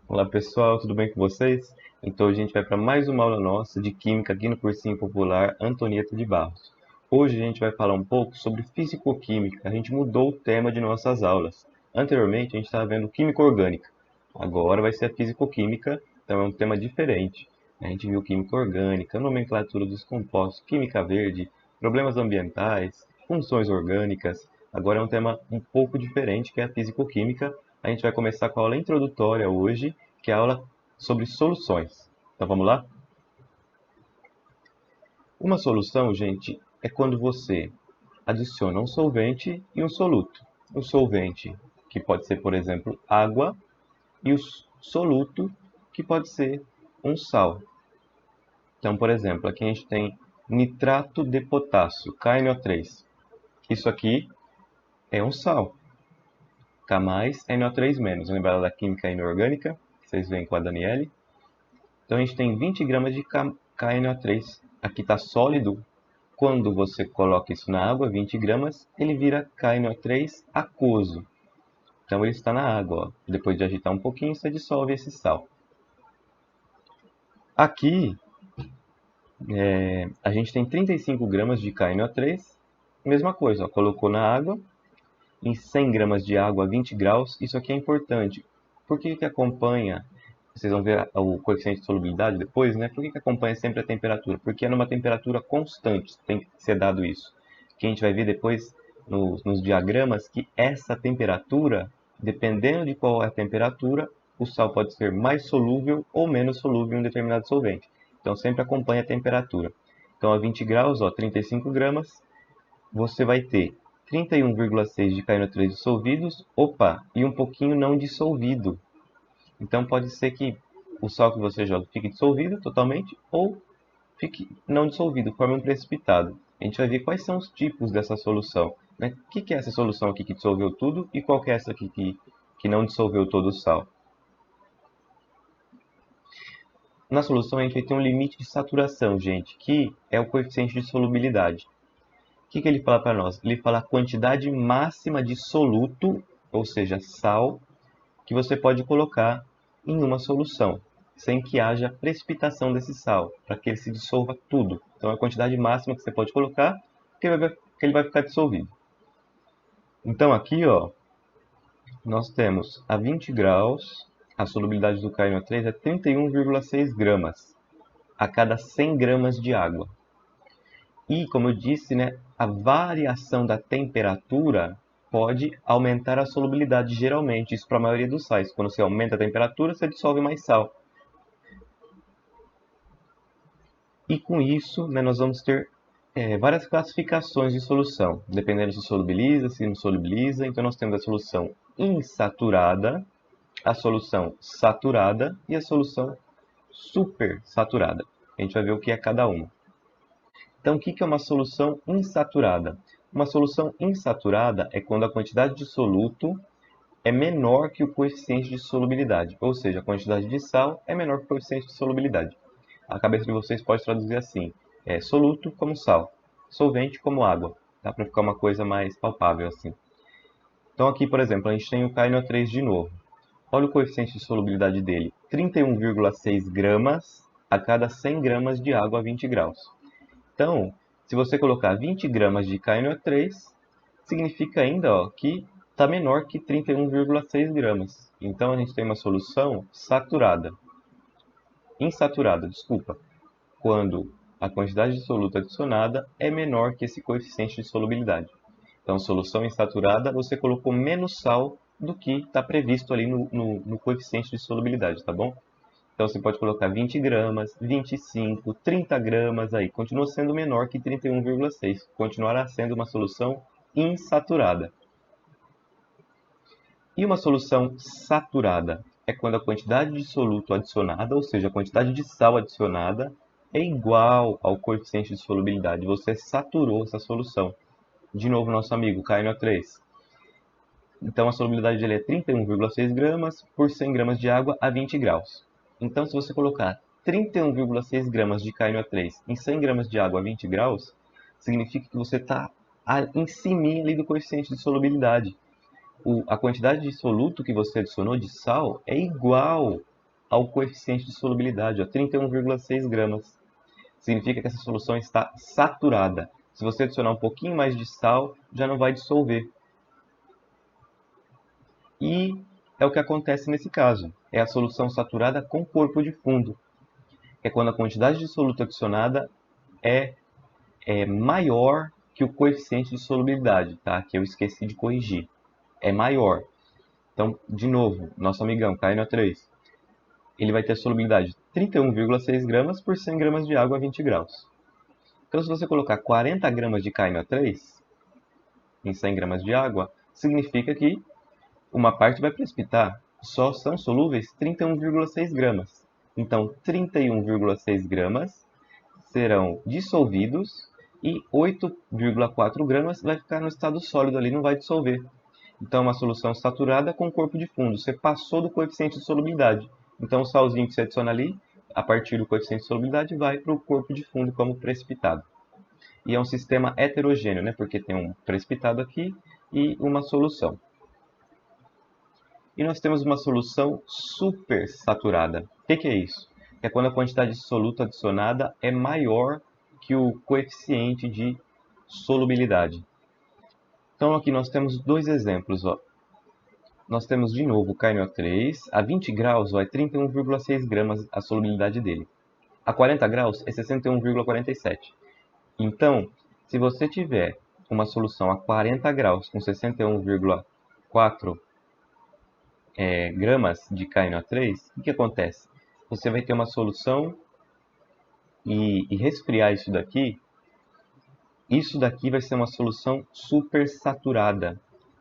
Olá pessoal, tudo bem com vocês? Então a gente vai para mais uma aula nossa de Química aqui no Cursinho Popular Antonieta de Barros. Hoje a gente vai falar um pouco sobre Fisicoquímica. A gente mudou o tema de nossas aulas. Anteriormente a gente estava vendo Química Orgânica. Agora vai ser a Fisicoquímica, então é um tema diferente. A gente viu Química Orgânica, nomenclatura dos compostos, Química Verde, problemas ambientais, funções orgânicas. Agora é um tema um pouco diferente, que é a Fisicoquímica. A gente vai começar com a aula introdutória hoje, que é a aula sobre soluções. Então vamos lá? Uma solução, gente, é quando você adiciona um solvente e um soluto. O solvente, que pode ser, por exemplo, água, e o soluto, que pode ser um sal. Então, por exemplo, aqui a gente tem nitrato de potássio, KNO3. Isso aqui é um sal, K mais NO3-. Lembra da química inorgânica? Vocês veem com a Daniele. Então a gente tem 20 gramas de KNO3. Aqui está sólido. Quando você coloca isso na água, 20 gramas, ele vira KNO3 aquoso. Então ele está na água. Ó. Depois de agitar um pouquinho, você dissolve esse sal. Aqui a gente tem 35 gramas de KNO3. Mesma coisa, ó, colocou na água. Em 100 gramas de água a 20 graus, isso aqui é importante. Por que acompanha? Vocês vão ver o coeficiente de solubilidade depois, né? Por que acompanha sempre a temperatura? Porque é numa temperatura constante, tem que ser dado isso. Que a gente vai ver depois nos diagramas que essa temperatura, dependendo de qual é a temperatura, o sal pode ser mais solúvel ou menos solúvel em um determinado solvente. Então sempre acompanha a temperatura. Então a 20 graus, ó, 35 gramas, você vai ter 31,6 de KNO3 dissolvidos, opa, e um pouquinho não dissolvido. Então pode ser que o sal que você joga fique dissolvido totalmente ou fique não dissolvido, forme um precipitado. A gente vai ver quais são os tipos dessa solução. Né? O que é essa solução aqui que dissolveu tudo e qual que é essa aqui que não dissolveu todo o sal? Na solução a gente vai ter um limite de saturação, gente, que é o coeficiente de solubilidade. O que ele fala para nós? Ele fala a quantidade máxima de soluto, ou seja, sal, que você pode colocar em uma solução, sem que haja precipitação desse sal, para que ele se dissolva tudo. Então, é a quantidade máxima que você pode colocar, que ele vai ficar dissolvido. Então, aqui, ó, nós temos a 20 graus, a solubilidade do KNO3 é 31,6 gramas a cada 100 gramas de água. E, como eu disse, né, a variação da temperatura pode aumentar a solubilidade geralmente, isso para a maioria dos sais. Quando você aumenta a temperatura, você dissolve mais sal. E com isso, né, nós vamos ter várias classificações de solução, dependendo se solubiliza, se não solubiliza. Então nós temos a solução insaturada, a solução saturada e a solução supersaturada. A gente vai ver o que é cada uma. Então, o que é uma solução insaturada? Uma solução insaturada é quando a quantidade de soluto é menor que o coeficiente de solubilidade, ou seja, a quantidade de sal é menor que o coeficiente de solubilidade. A cabeça de vocês pode traduzir assim: soluto como sal, solvente como água. Dá para ficar uma coisa mais palpável assim. Então, aqui, por exemplo, a gente tem o KNO3 de novo. Olha o coeficiente de solubilidade dele: 31,6 gramas a cada 100 gramas de água a 20 graus. Então, se você colocar 20 gramas de KNO3, significa ainda que está menor que 31,6 gramas. Então, a gente tem uma solução saturada. Insaturada, desculpa. Quando a quantidade de soluto adicionada é menor que esse coeficiente de solubilidade. Então, solução insaturada, você colocou menos sal do que está previsto ali no coeficiente de solubilidade, tá bom? Então você pode colocar 20 gramas, 25, 30 gramas aí. Continua sendo menor que 31,6. Continuará sendo uma solução insaturada. E uma solução saturada é quando a quantidade de soluto adicionada, ou seja, a quantidade de sal adicionada, é igual ao coeficiente de solubilidade. Você saturou essa solução. De novo, nosso amigo KNO3. Então a solubilidade dele é 31,6 gramas por 100 gramas de água a 20 graus. Então se você colocar 31,6 gramas de KNO3 em 100 gramas de água a 20 graus, significa que você está em cima ali do coeficiente de solubilidade. A quantidade de soluto que você adicionou de sal é igual ao coeficiente de solubilidade, 31,6 gramas. Significa que essa solução está saturada. Se você adicionar um pouquinho mais de sal, já não vai dissolver. E é o que acontece nesse caso. É a solução saturada com corpo de fundo. É quando a quantidade de soluto adicionada é maior que o coeficiente de solubilidade, tá? Que eu esqueci de corrigir. É maior. Então, de novo, nosso amigão, KNO3, ele vai ter solubilidade de 31,6 gramas por 100 gramas de água a 20 graus. Então, se você colocar 40 gramas de KNO3 em 100 gramas de água, significa que uma parte vai precipitar. Só são solúveis 31,6 gramas. Então, 31,6 gramas serão dissolvidos e 8,4 gramas vai ficar no estado sólido ali, não vai dissolver. Então, uma solução saturada com corpo de fundo. Você passou do coeficiente de solubilidade. Então, o salzinho que você adiciona ali, a partir do coeficiente de solubilidade, vai para o corpo de fundo como precipitado. E é um sistema heterogêneo, né? Porque tem um precipitado aqui e uma solução. E nós temos uma solução supersaturada. O que é isso? É quando a quantidade de soluto adicionada é maior que o coeficiente de solubilidade. Então aqui nós temos dois exemplos. Ó. Nós temos de novo o KNO3, a 20 graus é 31,6 gramas a solubilidade dele. A 40 graus é 61,47. Então, se você tiver uma solução a 40 graus com 61,4 gramas de KNO3, o que acontece? Você vai ter uma solução e resfriar isso daqui vai ser uma solução super saturada.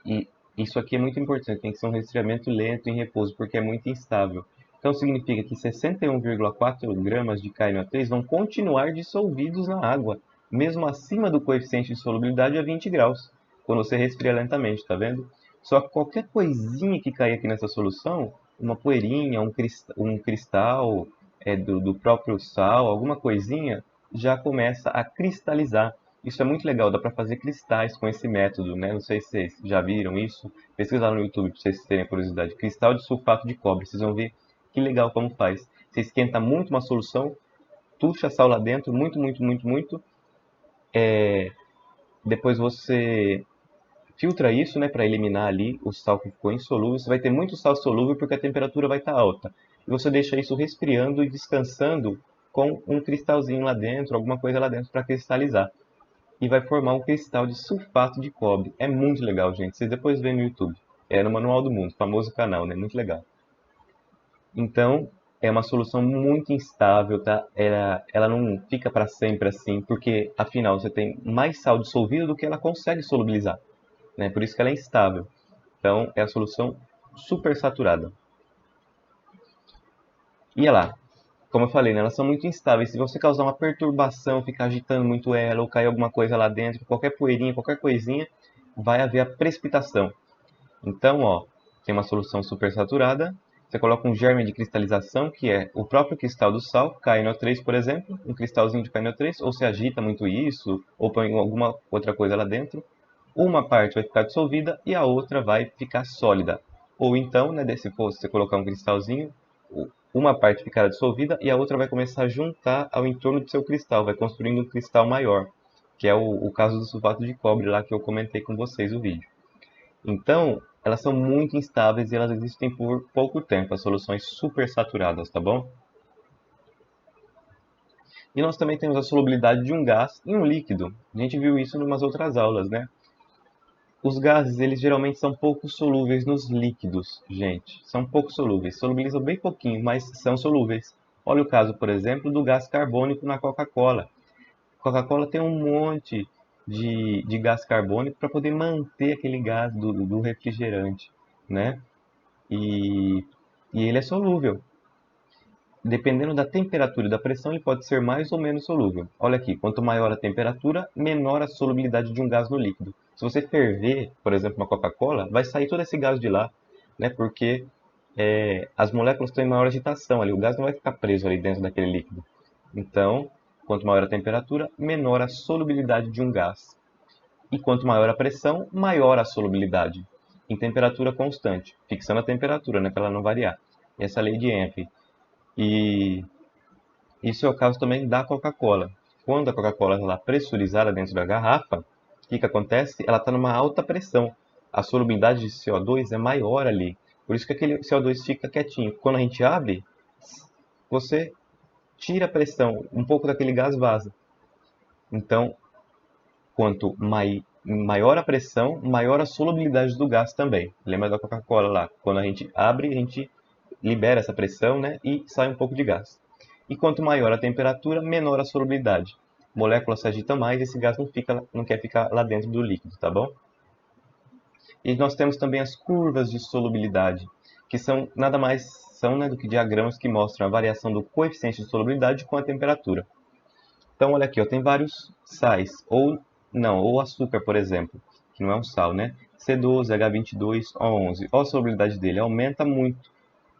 E isso aqui é muito importante, tem que ser um resfriamento lento em repouso, porque é muito instável. Então significa que 61,4 gramas de KNO3 vão continuar dissolvidos na água, mesmo acima do coeficiente de solubilidade a 20 graus, quando você resfria lentamente, tá vendo? Só que qualquer coisinha que cair aqui nessa solução, uma poeirinha, um cristal do próprio sal, alguma coisinha, já começa a cristalizar. Isso é muito legal, dá para fazer cristais com esse método, né? Não sei se vocês já viram isso. Pesquisa lá no YouTube para vocês terem curiosidade. Cristal de sulfato de cobre, vocês vão ver que legal como faz. Você esquenta muito uma solução, tucha sal lá dentro, muito, muito, muito, muito. Depois você filtra isso, né, para eliminar ali o sal que ficou insolúvel. Você vai ter muito sal solúvel porque a temperatura vai estar alta. E você deixa isso resfriando e descansando com um cristalzinho lá dentro, alguma coisa lá dentro para cristalizar. E vai formar um cristal de sulfato de cobre. É muito legal, gente. Vocês depois veem no YouTube. É no Manual do Mundo, famoso canal, né? Muito legal. Então, é uma solução muito instável, tá? Ela não fica para sempre assim, porque afinal você tem mais sal dissolvido do que ela consegue solubilizar, né? Por isso que ela é instável. Então, é a solução super saturada. E olha lá, como eu falei, né, elas são muito instáveis. Se você causar uma perturbação, ficar agitando muito ela, ou cair alguma coisa lá dentro, qualquer poeirinha, qualquer coisinha, vai haver a precipitação. Então, ó, tem uma solução supersaturada, você coloca um germe de cristalização, que é o próprio cristal do sal, KNO3, por exemplo, um cristalzinho de KNO3, ou você agita muito isso, ou põe alguma outra coisa lá dentro, uma parte vai ficar dissolvida e a outra vai ficar sólida. Ou então, né, se você colocar um cristalzinho, uma parte ficará dissolvida e a outra vai começar a juntar ao entorno do seu cristal, vai construindo um cristal maior, que é o caso do sulfato de cobre lá que eu comentei com vocês no vídeo. Então, elas são muito instáveis e elas existem por pouco tempo, as soluções super saturadas, tá bom? E nós também temos a solubilidade de um gás em um líquido. A gente viu isso em umas outras aulas, né? Os gases, eles geralmente são pouco solúveis nos líquidos, gente. São pouco solúveis. Solubilizam bem pouquinho, mas são solúveis. Olha o caso, por exemplo, do gás carbônico na Coca-Cola. Coca-Cola tem um monte de gás carbônico para poder manter aquele gás do refrigerante, né? E, e ele é solúvel. Dependendo da temperatura e da pressão, ele pode ser mais ou menos solúvel. Olha aqui, quanto maior a temperatura, menor a solubilidade de um gás no líquido. Se você ferver, por exemplo, uma Coca-Cola, vai sair todo esse gás de lá, né? Porque as moléculas estão em maior agitação ali, o gás não vai ficar preso ali dentro daquele líquido. Então, quanto maior a temperatura, menor a solubilidade de um gás. E quanto maior a pressão, maior a solubilidade. Em temperatura constante, fixando a temperatura, né, para ela não variar. Essa é a lei de Henry. E isso é o caso também da Coca-Cola. Quando a Coca-Cola está pressurizada dentro da garrafa, o que acontece? Ela está numa alta pressão. A solubilidade de CO2 é maior ali. Por isso que aquele CO2 fica quietinho. Quando a gente abre, você tira a pressão, um pouco daquele gás vaza. Então, quanto maior a pressão, maior a solubilidade do gás também. Lembra da Coca-Cola lá? Quando a gente abre, a gente libera essa pressão, né, e sai um pouco de gás. E quanto maior a temperatura, menor a solubilidade. Moléculas se agitam mais e esse gás não quer ficar lá dentro do líquido, tá bom? E nós temos também as curvas de solubilidade, que são nada mais são, né, do que diagramas que mostram a variação do coeficiente de solubilidade com a temperatura. Então, olha aqui, ó, tem vários sais, ou não, ou açúcar, por exemplo, que não é um sal, né? C12, H22, O11. Olha a solubilidade dele, aumenta muito.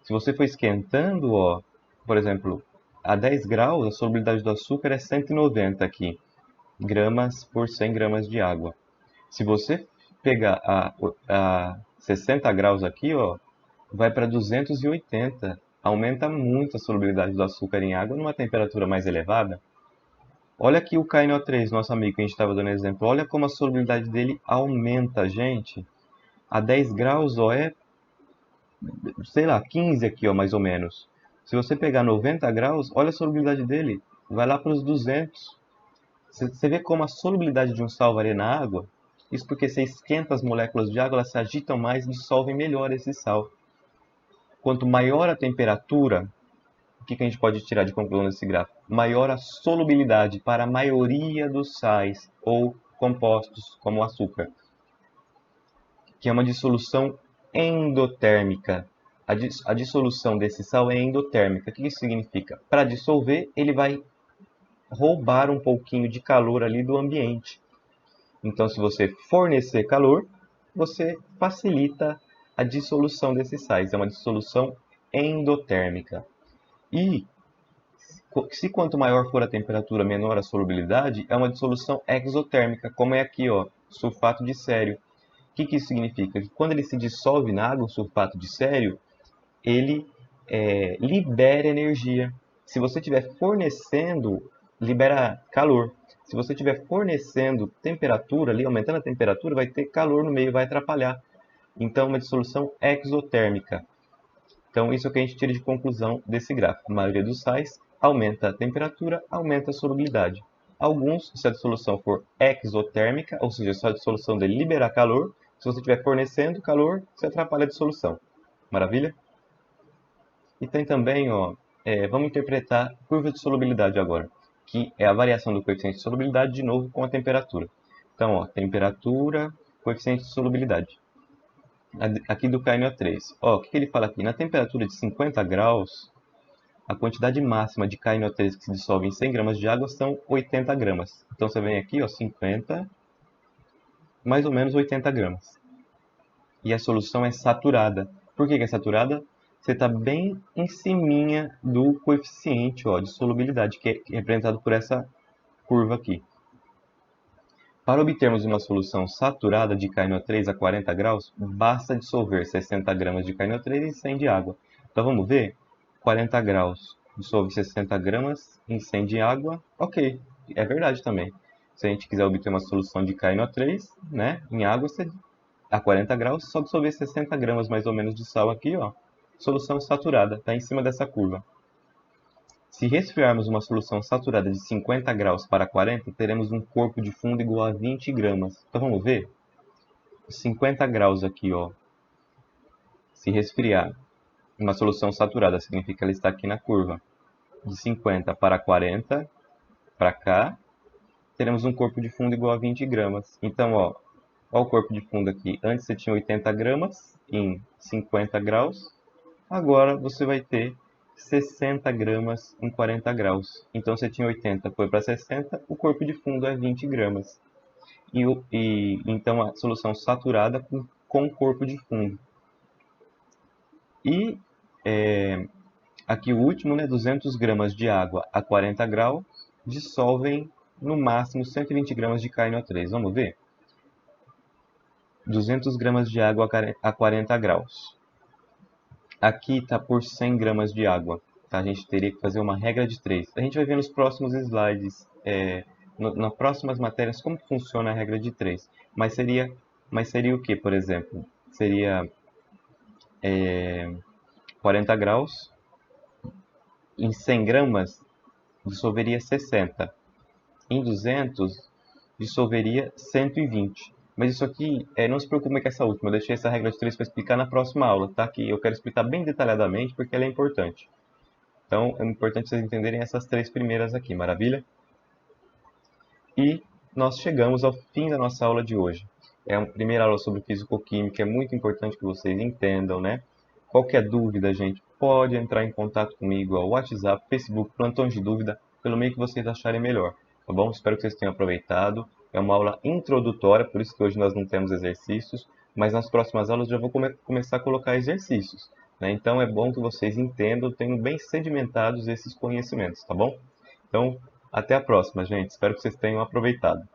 Se você for esquentando, ó, por exemplo, a 10 graus, a solubilidade do açúcar é 190 aqui, gramas por 100 gramas de água. Se você pegar a 60 graus aqui, ó, vai para 280. Aumenta muito a solubilidade do açúcar em água numa temperatura mais elevada. Olha aqui o KNO3, nosso amigo que a gente estava dando exemplo. Olha como a solubilidade dele aumenta, gente. A 10 graus, ó, é, sei lá, 15 aqui, ó, mais ou menos. Se você pegar 90 graus, olha a solubilidade dele. Vai lá para os 200. Você vê como a solubilidade de um sal varia na água? Isso porque você esquenta as moléculas de água, elas se agitam mais e dissolvem melhor esse sal. Quanto maior a temperatura, o que a gente pode tirar de conclusão desse gráfico? Maior a solubilidade para a maioria dos sais ou compostos, como o açúcar, que é uma dissolução endotérmica. A dissolução desse sal é endotérmica. O que isso significa? Para dissolver, ele vai roubar um pouquinho de calor ali do ambiente. Então, se você fornecer calor, você facilita a dissolução desses sais. É uma dissolução endotérmica. E se quanto maior for a temperatura, menor a solubilidade, é uma dissolução exotérmica, como é aqui, ó, sulfato de cério. O que isso significa? Que quando ele se dissolve na água, o sulfato de cério, ele libera energia. Se você estiver fornecendo, libera calor. Se você estiver fornecendo temperatura, ali, aumentando a temperatura, vai ter calor no meio, vai atrapalhar. Então, uma dissolução exotérmica. Então, isso é o que a gente tira de conclusão desse gráfico. A maioria dos sais aumenta a temperatura, aumenta a solubilidade. Alguns, se a dissolução for exotérmica, ou seja, se a dissolução dele liberar calor, se você estiver fornecendo calor, você atrapalha a dissolução. Maravilha? E tem também, ó, vamos interpretar curva de solubilidade agora, que é a variação do coeficiente de solubilidade de novo com a temperatura. Então, ó, temperatura, coeficiente de solubilidade. Aqui do KNO3. Ó, o que ele fala aqui? Na temperatura de 50 graus, a quantidade máxima de KNO3 que se dissolve em 100 gramas de água são 80 gramas. Então você vem aqui, ó, 50, mais ou menos 80 gramas. E a solução é saturada. Por que é saturada? Você está bem em ciminha do coeficiente, ó, de solubilidade, que é representado por essa curva aqui. Para obtermos uma solução saturada de KNO3 a 40 graus, basta dissolver 60 gramas de KNO3 em 100 de água. Então vamos ver? 40 graus, dissolve 60 gramas em 100 de água. Ok, é verdade também. Se a gente quiser obter uma solução de KNO3, né, em água, a 40 graus, só dissolver 60 gramas mais ou menos de sal aqui, ó. Solução saturada, está em cima dessa curva. Se resfriarmos uma solução saturada de 50 graus para 40, teremos um corpo de fundo igual a 20 gramas. Então vamos ver? 50 graus aqui, ó. Se resfriar uma solução saturada, significa que ela está aqui na curva. De 50 para 40, para cá, teremos um corpo de fundo igual a 20 gramas. Então, ó o corpo de fundo aqui. Antes você tinha 80 gramas em 50 graus. Agora você vai ter 60 gramas em 40 graus. Então você tinha 80, foi para 60, o corpo de fundo é 20 gramas. Então a solução saturada com corpo de fundo. E aqui o último, né, 200 gramas de água a 40 graus dissolvem no máximo 120 gramas de KNO3. Vamos ver? 200 gramas de água a 40 graus. Aqui está por 100 gramas de água. tá? A gente teria que fazer uma regra de 3. A gente vai ver nos próximos slides, nas próximas matérias, como que funciona a regra de 3. Mas seria o que, por exemplo? Seria 40 graus, em 100 gramas dissolveria 60. Em 200 dissolveria 120. Mas isso aqui, não se preocupe com essa última, eu deixei essa regra de 3 para explicar na próxima aula, tá? Que eu quero explicar bem detalhadamente porque ela é importante. Então, é importante vocês entenderem essas 3 primeiras aqui, maravilha? E nós chegamos ao fim da nossa aula de hoje. É a primeira aula sobre fisicoquímica, é muito importante que vocês entendam, né? Qualquer dúvida, gente, pode entrar em contato comigo ao WhatsApp, Facebook, plantões de dúvida, pelo meio que vocês acharem melhor, tá bom? Espero que vocês tenham aproveitado. É uma aula introdutória, por isso que hoje nós não temos exercícios, mas nas próximas aulas já vou começar a colocar exercícios, né? Então é bom que vocês entendam, tenham bem sedimentados esses conhecimentos, tá bom? Então, até a próxima, gente. Espero que vocês tenham aproveitado.